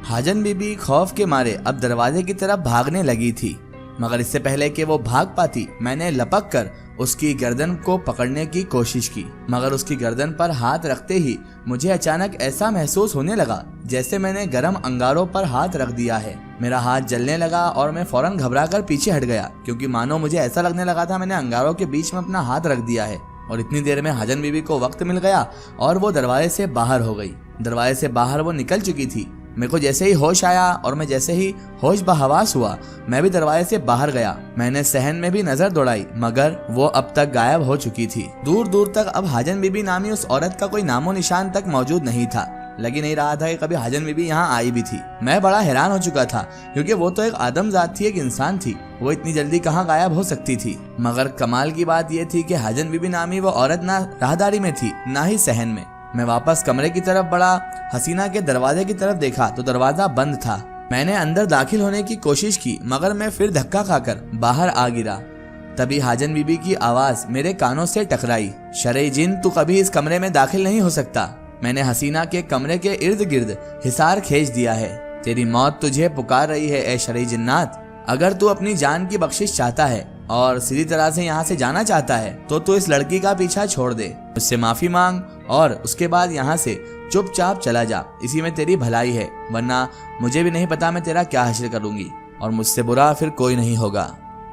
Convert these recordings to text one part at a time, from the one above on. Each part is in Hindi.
हाजन बीबी खौफ के मारे अब दरवाजे की तरफ भागने लगी थी, मगर इससे पहले कि वो भाग पाती मैंने लपक कर उसकी गर्दन को पकड़ने की कोशिश की, मगर उसकी गर्दन पर हाथ रखते ही मुझे अचानक ऐसा महसूस होने लगा जैसे मैंने गर्म अंगारों पर हाथ रख दिया है। मेरा हाथ जलने लगा और मैं फौरन घबरा कर पीछे हट गया, क्योंकि मानो मुझे ऐसा लगने लगा था मैंने अंगारों के बीच में अपना हाथ रख दिया है। और इतनी देर में हाजन बीबी को वक्त मिल गया और वो दरवाजे से बाहर हो गई। दरवाजे से बाहर वो निकल चुकी थी। मेरे को जैसे ही होश आया और मैं जैसे ही होश बहवास हुआ, मैं भी दरवाजे से बाहर गया। मैंने सहन में भी नजर दौड़ाई, मगर वो अब तक गायब हो चुकी थी। दूर दूर तक अब हाजन बीबी नामी उस औरत का कोई नामो निशान तक मौजूद नहीं था। लगी नहीं रहा था कि कभी हाजन बीबी यहाँ आई भी थी। मैं बड़ा हैरान हो चुका था, क्योंकि वो तो एक आदमजात थी, एक इंसान थी। वो इतनी जल्दी कहाँ गायब हो सकती थी। मगर कमाल की बात यह थी कि हाजन बीबी नामी वो औरत ना राहदारी में थी, ना ही सहन में। मैं वापस कमरे की तरफ बढ़ा। हसीना के दरवाजे की तरफ देखा तो दरवाजा बंद था। मैंने अंदर दाखिल होने की कोशिश की, मगर मैं फिर धक्का खाकर बाहर आ गिरा। तभी हाजन बीबी की आवाज मेरे कानों से टकराई, शरई जिन, तू कभी इस कमरे में दाखिल नहीं हो सकता। मैंने हसीना के कमरे के इर्द गिर्द हिसार खींच दिया है। तेरी मौत तुझे पुकार रही है ए शरई जिन्नात। अगर तू अपनी जान की बख्शिश चाहता है और सीधी तरह से यहाँ से जाना चाहता है तो तू इस लड़की का पीछा छोड़ दे, उससे माफी मांग और उसके बाद यहाँ से चुपचाप चला जा। इसी में तेरी भलाई है, वरना मुझे भी नहीं पता मैं तेरा क्या हासिल करूंगी, और मुझसे बुरा फिर कोई नहीं होगा।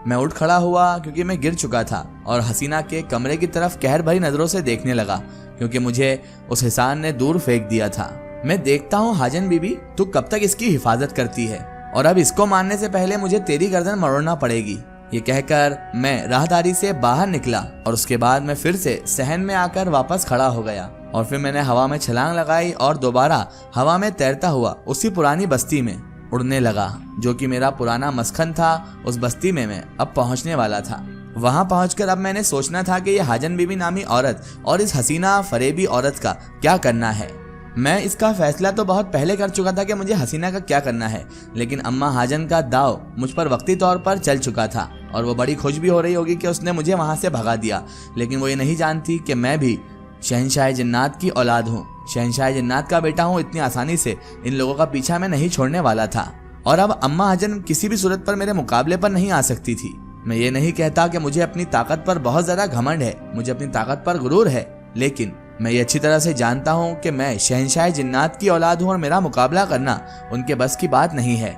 मैं उठ खड़ा हुआ, क्योंकि मैं गिर चुका था, और हसीना के कमरे की तरफ कहर भरी नजरों से देखने लगा, क्योंकि मुझे उस हिसान ने दूर फेंक दिया था। मैं देखता हूँ हाजन बीबी, तू कब तक इसकी हिफाजत करती है, और अब इसको मारने से पहले मुझे तेरी गर्दन मरोड़ना पड़ेगी। ये कहकर मैं राहदारी से बाहर निकला, और उसके बाद मैं फिर से सहन में आकर वापस खड़ा हो गया। और फिर मैंने हवा में छलांग लगाई और दोबारा हवा में तैरता हुआ उसी पुरानी बस्ती में उड़ने लगा, जो कि मेरा पुराना मस्कन था। उस बस्ती में मैं अब पहुंचने वाला था। वहां पहुंचकर अब मैंने सोचना था कि यह हाजन बीबी नामी औरत और इस हसीना फरेबी औरत का क्या करना है। मैं इसका फैसला तो बहुत पहले कर चुका था कि मुझे हसीना का क्या करना है, लेकिन अम्मा हाजन का दाव मुझ पर वक्ती तौर पर चल चुका था, और वो बड़ी खुश भी हो रही होगी कि उसने मुझे वहां से भगा दिया। लेकिन वो ये नहीं जानती कि मैं भी शहंशाह जिन्नात की औलाद हूँ, शहंशाह जिन्नात का बेटा हूँ। इतनी आसानी से इन लोगों का पीछा मैं नहीं छोड़ने वाला था, और अब अम्मा हाजन किसी भी सूरत पर मेरे मुकाबले पर नहीं आ सकती थी। मैं ये नहीं कहता कि मुझे अपनी ताकत पर बहुत ज्यादा घमंड है, मुझे अपनी ताकत पर गुरूर है, लेकिन मैं ये अच्छी तरह से जानता हूँ कि मैं शहंशाह जिन्नात की औलाद हूँ और मेरा मुकाबला करना उनके बस की बात नहीं है।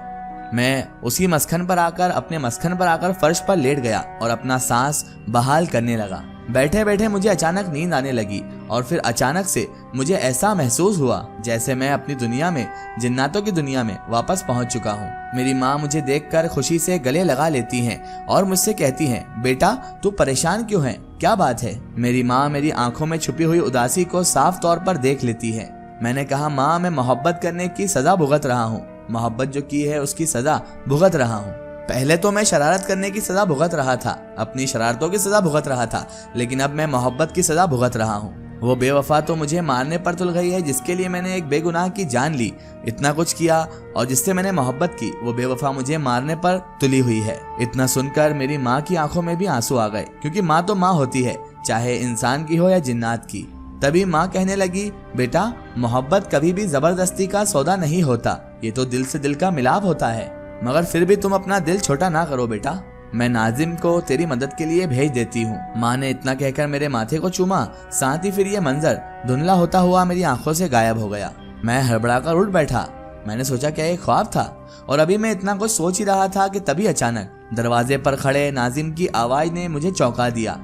मैं उसी मस्खन पर आकर फर्श पर लेट गया और अपना सांस बहाल करने लगा। बैठे बैठे मुझे अचानक नींद आने लगी, और फिर अचानक से मुझे ऐसा महसूस हुआ जैसे मैं अपनी दुनिया में, जिन्नातों की दुनिया में वापस पहुंच चुका हूं। मेरी माँ मुझे देखकर खुशी से गले लगा लेती हैं और मुझसे कहती हैं, बेटा तू परेशान क्यों है, क्या बात है। मेरी माँ मेरी आंखों में छुपी हुई उदासी को साफ तौर पर देख लेती है। मैंने कहा, माँ मैं मोहब्बत करने की सजा भुगत रहा हूँ, मोहब्बत जो की है उसकी सजा भुगत रहा हूँ। पहले तो मैं शरारत करने की सजा भुगत रहा था, अपनी शरारतों की सजा भुगत रहा था, लेकिन अब मैं मोहब्बत की सजा भुगत रहा हूँ। वो बेवफा तो मुझे मारने पर तुल गई है जिसके लिए मैंने एक बेगुनाह की जान ली, इतना कुछ किया, और जिससे मैंने मोहब्बत की वो बेवफा मुझे मारने पर तुली हुई है। इतना सुनकर मेरी माँ की आंखों में भी आंसू आ गए, क्योंकि माँ तो माँ होती है, चाहे इंसान की हो या जिन्नात की। तभी माँ कहने लगी, बेटा मोहब्बत कभी भी जबरदस्ती का सौदा नहीं होता, ये तो दिल से दिल का मिलाप होता है, मगर फिर भी तुम अपना दिल छोटा ना करो बेटा, मैं नाजिम को तेरी मदद के लिए भेज देती हूँ। माँ ने इतना कहकर मेरे माथे को चूमा, साथ ही फिर ये मंजर धुंधला होता हुआ मेरी आंखों से गायब हो गया। मैं हड़बड़ाकर उठ बैठा। मैंने सोचा क्या एक ख्वाब था, और अभी मैं इतना कुछ सोच ही रहा था कि तभी अचानक दरवाजे पर खड़े नाजिम की आवाज ने मुझे चौंका दिया।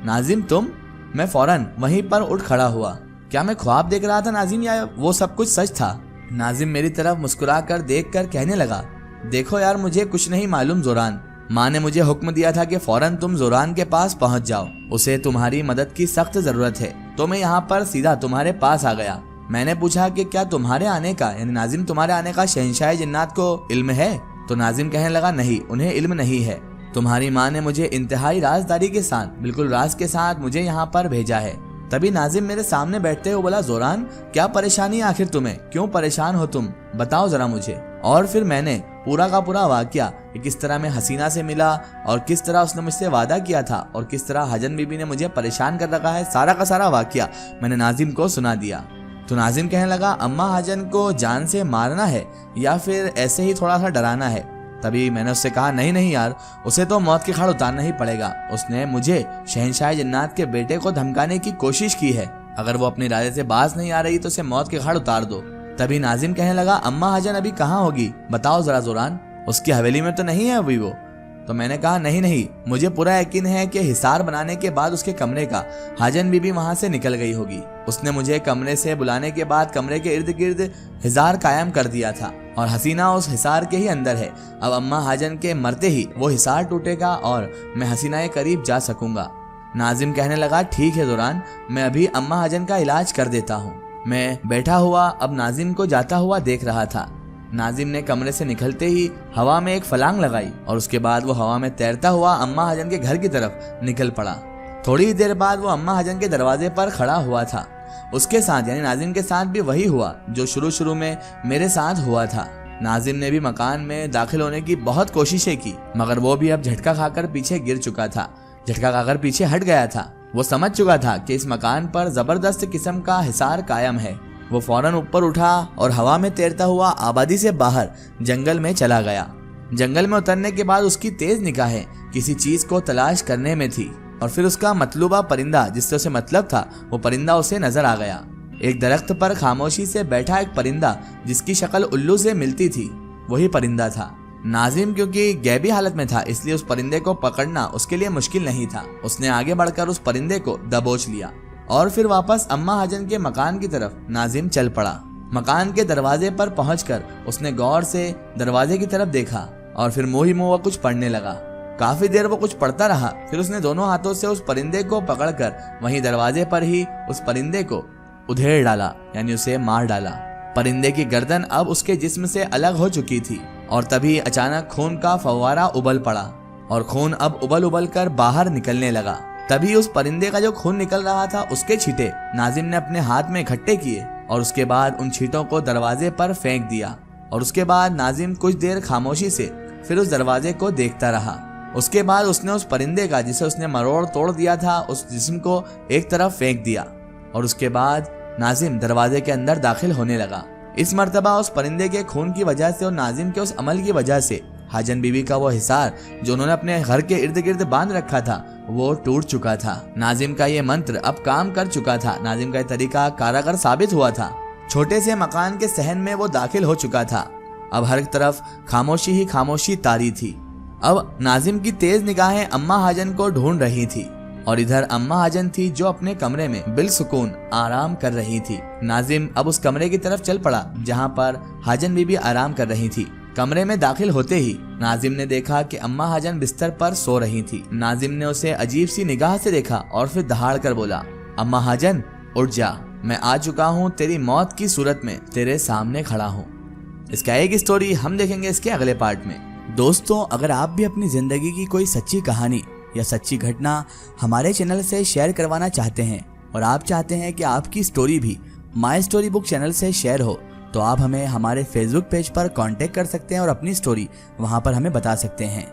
नाजिम तुम? मैं फौरन वहीं पर उठ खड़ा हुआ। क्या मैं ख्वाब देख रहा था नाजिम, या वो सब कुछ सच था? नाजिम मेरी तरफ मुस्कुराकर देखकर कहने लगा, देखो यार मुझे कुछ नहीं मालूम जोरान, माँ ने मुझे हुक्म दिया था कि फौरन तुम जोरान के पास पहुँच जाओ, उसे तुम्हारी मदद की सख्त जरूरत है, तो मैं यहाँ पर सीधा तुम्हारे पास आ गया। मैंने पूछा कि क्या तुम्हारे आने का, यानी नाजिम तुम्हारे आने का शहंशाह जिन्नात को इल्म है? तो नाजिम कहने लगा, नहीं उन्हें इल्म नहीं है, तुम्हारी माँ ने मुझे इंतहाई राजदारी के साथ, बिल्कुल राज के साथ मुझे यहाँ पर भेजा है। तभी नाजिम मेरे सामने बैठते हुए बोला, जोरान क्या परेशानी आखिर तुम्हें, क्यों परेशान हो तुम, बताओ जरा मुझे। और फिर मैंने पूरा का पूरा वाकया, किस तरह मैं हसीना से मिला और किस तरह उसने मुझसे वादा किया था और किस तरह हाजन बीबी ने मुझे परेशान कर रखा है, सारा का सारा वाकया मैंने नाजिम को सुना दिया। तो नाजिम कहने लगा अम्मा हाजन को जान से मारना है या फिर ऐसे ही थोड़ा सा डराना है। तभी मैंने उससे कहा नहीं यार, उसे तो मौत की खाड़ उतारना ही पड़ेगा। उसने मुझे शहंशाह जन्नात के बेटे को धमकाने की कोशिश की है। अगर वो अपने इरादे से बाज नहीं आ रही तो उसे मौत की खाड़ उतार दो। तभी नाजिम कहने लगा अम्मा हाजन अभी कहाँ होगी, बताओ जरा ज़ोरान, उसकी हवेली में तो नहीं है अभी वो। तो मैंने कहा नहीं, मुझे पूरा यकीन है कि हिसार बनाने के बाद उसके कमरे का हाजन बीबी वहां से निकल गई होगी। उसने मुझे कमरे से बुलाने के बाद कमरे के इर्द गिर्द हिसार कायम कर दिया था और हसीना उस हिसार के ही अंदर है। अब अम्मा हाजन के मरते ही वो हिसार टूटेगा और मैं हसीना के करीब जा सकूंगा। नाजिम कहने लगा ठीक है ज़ोरान, मैं अभी अम्मा हाजन का इलाज कर देता हूँ। मैं बैठा हुआ अब नाजिम को जाता हुआ देख रहा था। नाजिम ने कमरे से निकलते ही हवा में एक फलांग लगाई और उसके बाद वो हवा में तैरता हुआ अम्मा हाजन के घर की तरफ निकल पड़ा। थोड़ी ही देर बाद वो अम्मा हाजन के दरवाजे पर खड़ा हुआ था। उसके साथ यानी नाजिम के साथ भी वही हुआ जो शुरू में मेरे साथ हुआ था। नाजिम ने भी मकान में दाखिल होने की बहुत कोशिशें की, मगर वो भी अब झटका खाकर पीछे गिर चुका था, झटका खाकर पीछे हट गया था। वो समझ चुका था कि इस मकान पर जबरदस्त किस्म का हिसार कायम है। वो फौरन ऊपर उठा और हवा में तैरता हुआ आबादी से बाहर जंगल में चला गया। जंगल में उतरने के बाद उसकी तेज निगाहें किसी चीज को तलाश करने में थी और फिर उसका मतलूबा परिंदा जिससे उसे मतलब था वो परिंदा उसे नजर आ गया। एक दरख्त पर खामोशी से बैठा एक परिंदा जिसकी शक्ल उल्लू से मिलती थी, वही परिंदा था। नाजिम क्योंकि गैबी हालत में था इसलिए उस परिंदे को पकड़ना उसके लिए मुश्किल नहीं था। उसने आगे बढ़कर उस परिंदे को दबोच लिया और फिर वापस अम्मा हाजन के मकान की तरफ नाजिम चल पड़ा। मकान के दरवाजे पर पहुंचकर उसने गौर से दरवाजे की तरफ देखा और फिर मुंह ही मुंह कुछ पढ़ने लगा। काफी देर वो कुछ पढ़ता रहा, फिर उसने दोनों हाथों से उस परिंदे को पकड़कर वहीं दरवाजे पर ही उस परिंदे को उधेड़ डाला, यानी उसे मार डाला। परिंदे की गर्दन अब उसके जिस्म से अलग हो चुकी थी और तभी अचानक खून का फव्वारा उबल पड़ा और खून अब उबल कर बाहर निकलने लगा। तभी उस परिंदे का जो खून निकल रहा था उसके छींटे नाजिम ने अपने हाथ में इकट्ठे किए और उसके बाद उन छींटों को दरवाजे पर फेंक दिया। और उसके बाद नाजिम कुछ देर खामोशी से फिर उस दरवाजे को देखता रहा। उसके बाद उसने उस परिंदे का जिसे उसने मरोड़ तोड़ दिया था उस जिस्म को एक तरफ फेंक दिया और उसके बाद नाजिम दरवाजे के अंदर दाखिल होने लगा। इस मर्तबा उस परिंदे के खून की वजह से और नाजिम के उस अमल की वजह से हाजन बीबी का वो हिसार जो उन्होंने अपने घर के इर्द गिर्द बांध रखा था वो टूट चुका था। नाजिम का ये मंत्र अब काम कर चुका था। नाजिम का ये तरीका कारगर साबित हुआ था। छोटे से मकान के सहन में वो दाखिल हो चुका था। अब हर तरफ खामोशी ही खामोशी तारी थी। अब नाजिम की तेज निगाहें अम्मा हाजन को ढूंढ रही थी और इधर अम्मा हाजन थी जो अपने कमरे में बिलसुकून आराम कर रही थी। नाजिम अब उस कमरे की तरफ चल पड़ा जहाँ पर हाजन बीबी आराम कर रही थी। कमरे में दाखिल होते ही नाजिम ने देखा कि अम्मा हाजन बिस्तर पर सो रही थी। नाजिम ने उसे अजीब सी निगाह से देखा और फिर दहाड़ कर बोला, अम्मा हाजन उठ जा, मैं आ चुका हूँ, तेरी मौत की सूरत में तेरे सामने खड़ा हूँ। इसका एक स्टोरी हम देखेंगे इसके अगले पार्ट में। दोस्तों, अगर आप भी अपनी जिंदगी की कोई सच्ची कहानी या सच्ची घटना हमारे चैनल से शेयर करवाना चाहते हैं और आप चाहते हैं कि आपकी स्टोरी भी माय स्टोरी बुक चैनल से शेयर हो, तो आप हमें हमारे फेसबुक पेज पर कांटेक्ट कर सकते हैं और अपनी स्टोरी वहां पर हमें बता सकते हैं।